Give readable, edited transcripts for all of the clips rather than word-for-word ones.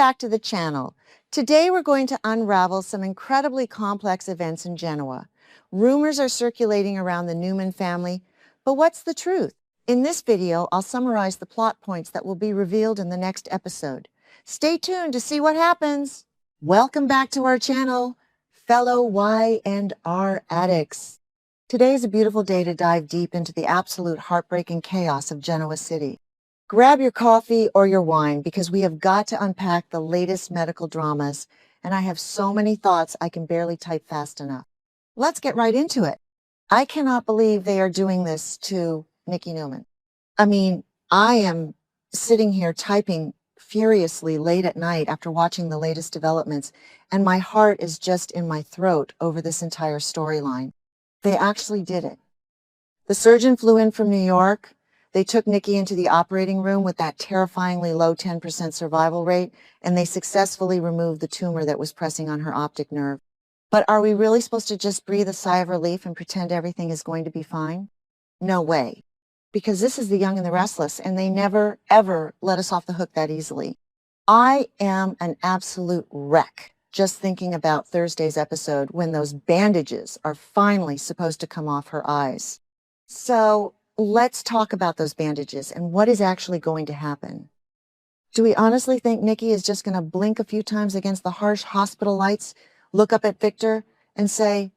back to the channel. Today we're going to unravel some incredibly complex events in Genoa. Rumors are circulating around the Newman family, but what's the truth? In this video, I'll summarize the plot points that will be revealed in the next episode. Stay tuned to see what happens. Welcome back to our channel, fellow Y&R addicts. Today is a beautiful day to dive deep into the absolute heartbreaking chaos of Genoa City. Grab your coffee or your wine because we have got to unpack the latest medical dramas, and I have so many thoughts I can barely type fast enough. Let's get right into it. I cannot believe they are doing this to Nikki Newman. I mean, I am sitting here typing furiously late at night after watching the latest developments, and my heart is just in my throat over this entire storyline. They actually did it. The surgeon flew in from New York. They took Nikki into the operating room with that terrifyingly low 10% survival rate, and they successfully removed the tumor that was pressing on her optic nerve. But are we really supposed to just breathe a sigh of relief and pretend everything is going to be fine? No way. Because this is The Young and the Restless, and they never, ever let us off the hook that easily. I am an absolute wreck just thinking about Thursday's episode when those bandages are finally supposed to come off her eyes. So let's talk about those bandages and what is actually going to happen. Do we honestly think Nikki is just going to blink a few times against the harsh hospital lights, look up at Victor, and say,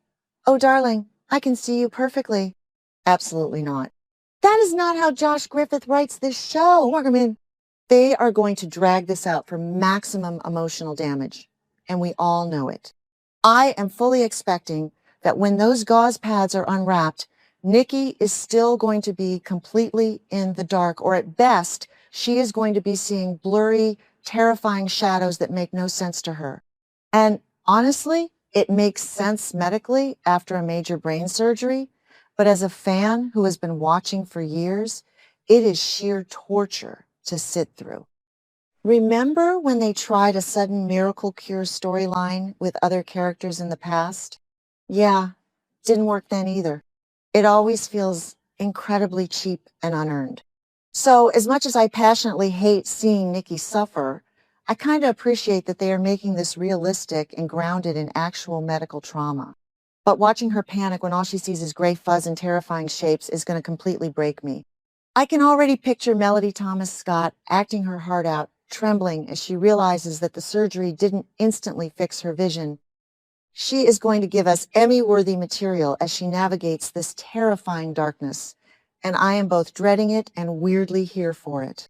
"Oh, darling, I can see you perfectly"? Absolutely not. That is not how Josh Griffith writes this show. I mean, they are going to drag this out for maximum emotional damage, and we all know it. I am fully expecting that when those gauze pads are unwrapped, Nikki is still going to be completely in the dark, or at best, she is going to be seeing blurry, terrifying shadows that make no sense to her. And honestly, it makes sense medically after a major brain surgery, but as a fan who has been watching for years, it is sheer torture to sit through. Remember when they tried a sudden miracle cure storyline with other characters in the past? Yeah, didn't work then either. It always feels incredibly cheap and unearned. So as much as I passionately hate seeing Nikki suffer, I kind of appreciate that they are making this realistic and grounded in actual medical trauma. But watching her panic when all she sees is gray fuzz and terrifying shapes is going to completely break me. I can already picture Melody Thomas Scott acting her heart out, trembling as she realizes that the surgery didn't instantly fix her vision. She is going to give us Emmy-worthy material as she navigates this terrifying darkness, and I am both dreading it and weirdly here for it.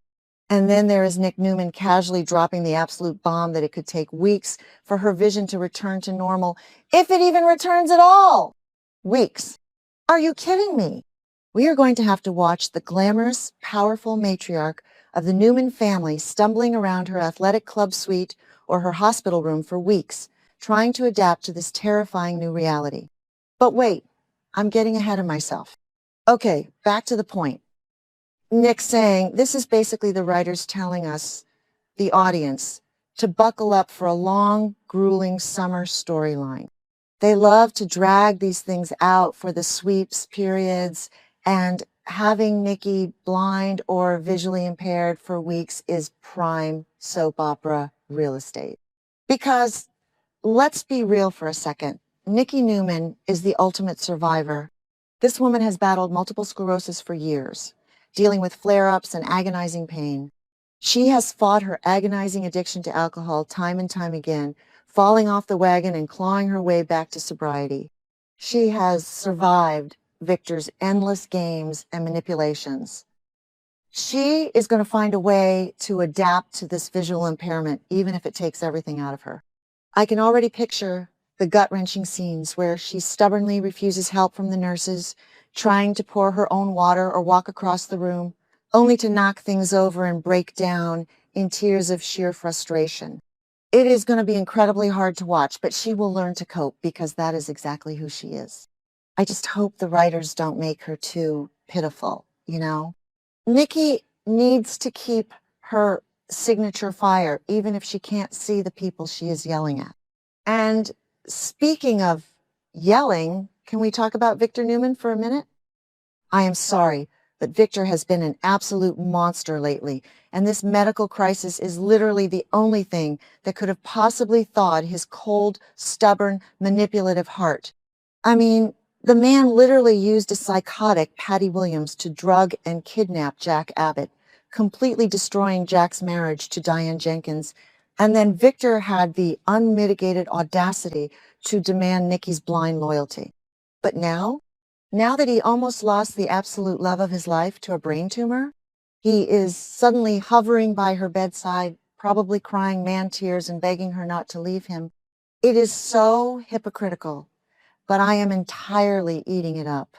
And then there is Nick Newman casually dropping the absolute bomb that it could take weeks for her vision to return to normal, if it even returns at all. Weeks. Are you kidding me? We are going to have to watch the glamorous, powerful matriarch of the Newman family stumbling around her athletic club suite or her hospital room for weeks, trying to adapt to this terrifying new reality. But wait, I'm getting ahead of myself. Okay, back to the point. Nick saying this is basically the writers telling us, the audience, to buckle up for a long, grueling summer storyline. They love to drag these things out for the sweeps periods, and having Nikki blind or visually impaired for weeks is prime soap opera real estate. Because let's be real for a second. Nikki Newman is the ultimate survivor. This woman has battled multiple sclerosis for years, dealing with flare-ups and agonizing pain. She has fought her agonizing addiction to alcohol time and time again, falling off the wagon and clawing her way back to sobriety. She has survived Victor's endless games and manipulations. She is going to find a way to adapt to this visual impairment, even if it takes everything out of her. I can already picture the gut-wrenching scenes where she stubbornly refuses help from the nurses, trying to pour her own water or walk across the room, only to knock things over and break down in tears of sheer frustration. It is going to be incredibly hard to watch, but she will learn to cope because that is exactly who she is. I just hope the writers don't make her too pitiful, you know? Nikki needs to keep her signature fire, even if she can't see the people she is yelling at. And speaking of yelling, can we talk about Victor Newman for a minute? I am sorry, But Victor has been an absolute monster lately, and this medical crisis is literally the only thing that could have possibly thawed his cold, stubborn, manipulative heart. I mean, the man literally used a psychotic Patty Williams to drug and kidnap Jack Abbott, completely destroying Jack's marriage to Diane Jenkins. And then Victor had the unmitigated audacity to demand Nikki's blind loyalty. But now that he almost lost the absolute love of his life to a brain tumor, he is suddenly hovering by her bedside, probably crying man tears and begging her not to leave him. It is so hypocritical, but I am entirely eating it up.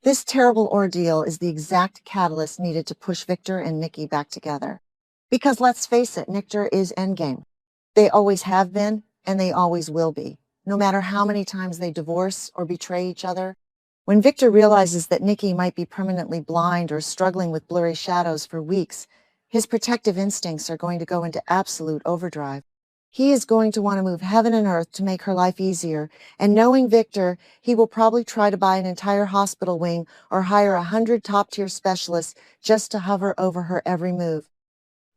This terrible ordeal is the exact catalyst needed to push Victor and Nikki back together. Because let's face it, Victor is endgame. They always have been, and they always will be, no matter how many times they divorce or betray each other. When Victor realizes that Nikki might be permanently blind or struggling with blurry shadows for weeks, his protective instincts are going to go into absolute overdrive. He is going to want to move heaven and earth to make her life easier, and knowing Victor, he will probably try to buy an entire hospital wing or hire 100 top-tier specialists just to hover over her every move.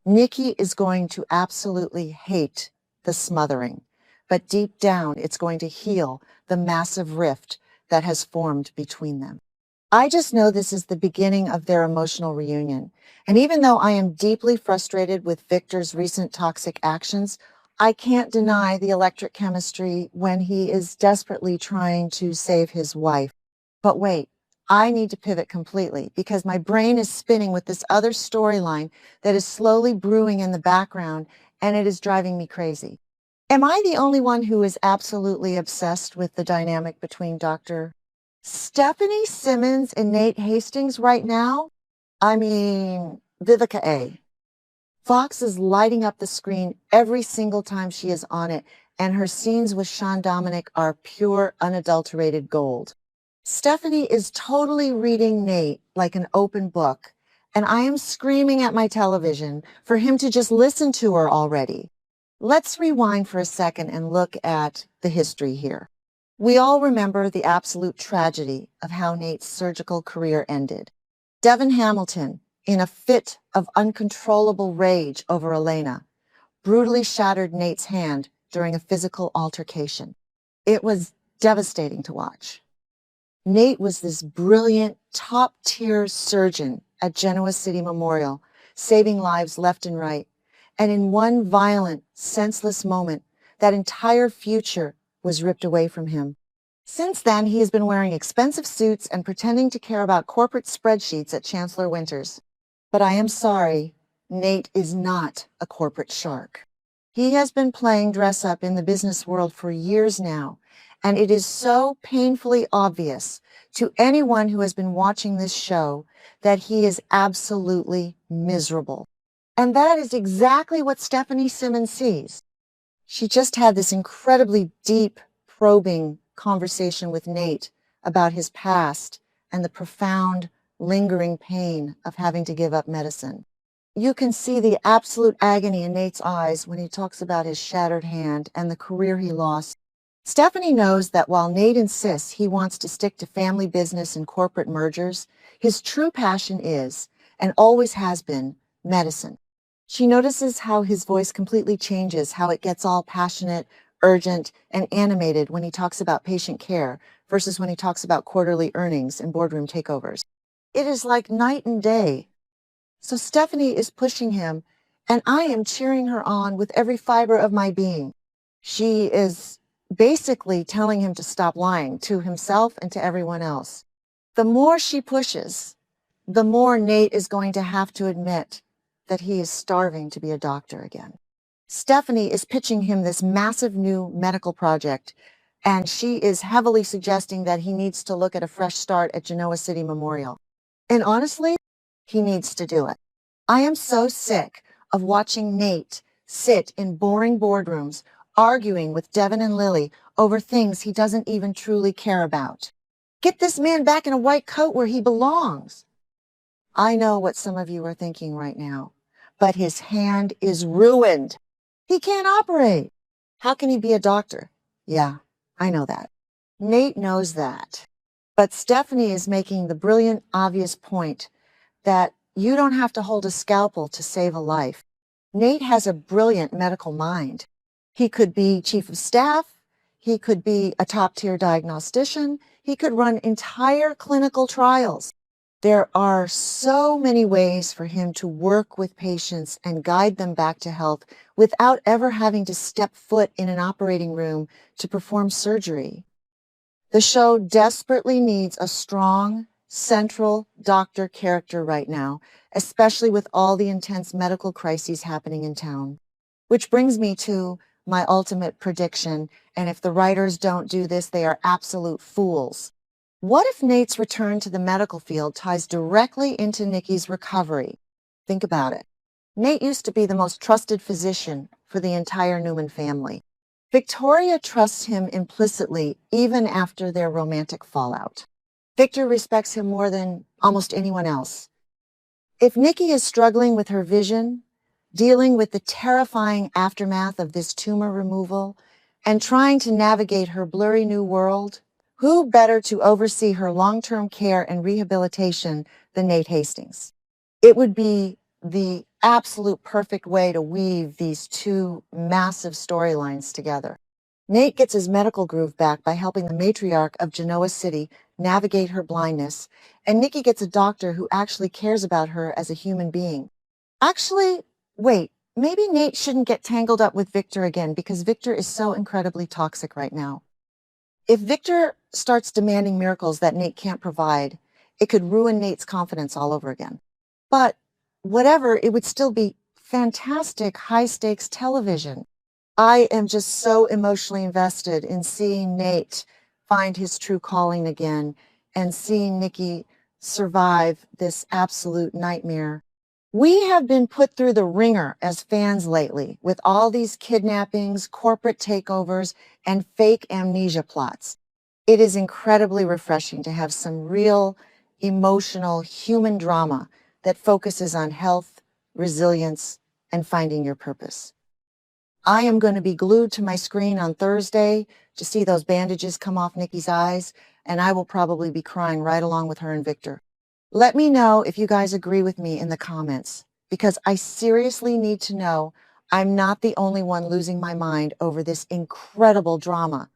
Nikki is going to absolutely hate the smothering, but deep down it's going to heal the massive rift that has formed between them. I just know this is the beginning of their emotional reunion, and even though I am deeply frustrated with Victor's recent toxic actions, I can't deny the electric chemistry when he is desperately trying to save his wife. But wait, I need to pivot completely because my brain is spinning with this other storyline that is slowly brewing in the background, and it is driving me crazy. Am I the only one who is absolutely obsessed with the dynamic between Dr. Stephanie Simmons and Nate Hastings right now? I mean, Vivica A. Fox is lighting up the screen every single time she is on it, and her scenes with Sean Dominic are pure, unadulterated gold. Stephanie is totally reading Nate like an open book, and I am screaming at my television for him to just listen to her already. Let's rewind for a second and look at the history here. We all remember the absolute tragedy of how Nate's surgical career ended. Devin Hamilton, in a fit of uncontrollable rage over Elena, brutally shattered Nate's hand during a physical altercation. It was devastating to watch. Nate was this brilliant, top-tier surgeon at Genoa City Memorial, saving lives left and right. And in one violent, senseless moment, that entire future was ripped away from him. Since then, he has been wearing expensive suits and pretending to care about corporate spreadsheets at Chancellor Winters. But I am sorry, Nate is not a corporate shark. He has been playing dress-up in the business world for years now, and it is so painfully obvious to anyone who has been watching this show that he is absolutely miserable. And that is exactly what Stephanie Simmons sees. She just had this incredibly deep, probing conversation with Nate about his past and the profound, lingering pain of having to give up medicine. You can see the absolute agony in Nate's eyes when he talks about his shattered hand and the career he lost. Stephanie knows that while Nate insists he wants to stick to family business and corporate mergers, his true passion is, and always has been, medicine. She notices how his voice completely changes, how it gets all passionate, urgent, and animated when he talks about patient care versus when he talks about quarterly earnings and boardroom takeovers. It is like night and day. So Stephanie is pushing him, and I am cheering her on with every fiber of my being. She is basically telling him to stop lying to himself and to everyone else. The more she pushes, the more Nate is going to have to admit that he is starving to be a doctor again. Stephanie is pitching him this massive new medical project, and she is heavily suggesting that he needs to look at a fresh start at Genoa City Memorial. And honestly, he needs to do it. I am so sick of watching Nate sit in boring boardrooms arguing with Devin and Lily over things he doesn't even truly care about. Get this man back in a white coat where he belongs. I know what some of you are thinking right now, but his hand is ruined. He can't operate. How can he be a doctor? Yeah, I know that. Nate knows that. But Stephanie is making the brilliant, obvious point that you don't have to hold a scalpel to save a life. Nate has a brilliant medical mind. He could be chief of staff. He could be a top-tier diagnostician. He could run entire clinical trials. There are so many ways for him to work with patients and guide them back to health without ever having to step foot in an operating room to perform surgery. The show desperately needs a strong, central doctor character right now, especially with all the intense medical crises happening in town. Which brings me to my ultimate prediction, and if the writers don't do this, they are absolute fools. What if Nate's return to the medical field ties directly into Nikki's recovery? Think about it. Nate used to be the most trusted physician for the entire Newman family. Victoria trusts him implicitly even after their romantic fallout. Victor respects him more than almost anyone else. If Nikki is struggling with her vision, dealing with the terrifying aftermath of this tumor removal, and trying to navigate her blurry new world, who better to oversee her long-term care and rehabilitation than Nate Hastings? It would be the absolute perfect way to weave these two massive storylines together. Nate gets his medical groove back by helping the matriarch of Genoa City navigate her blindness, and Nikki gets a doctor who actually cares about her as a human being. Actually, wait, maybe Nate shouldn't get tangled up with Victor again because Victor is so incredibly toxic right now. If Victor starts demanding miracles that Nate can't provide, it could ruin Nate's confidence all over again. But whatever, it would still be fantastic high-stakes television. I am just so emotionally invested in seeing Nate find his true calling again and seeing Nikki survive this absolute nightmare. We have been put through the ringer as fans lately with all these kidnappings, corporate takeovers, and fake amnesia plots. It is incredibly refreshing to have some real, emotional, human drama that focuses on health, resilience, and finding your purpose. I am going to be glued to my screen on Thursday to see those bandages come off Nikki's eyes, and I will probably be crying right along with her and Victor. Let me know if you guys agree with me in the comments, because I seriously need to know I'm not the only one losing my mind over this incredible drama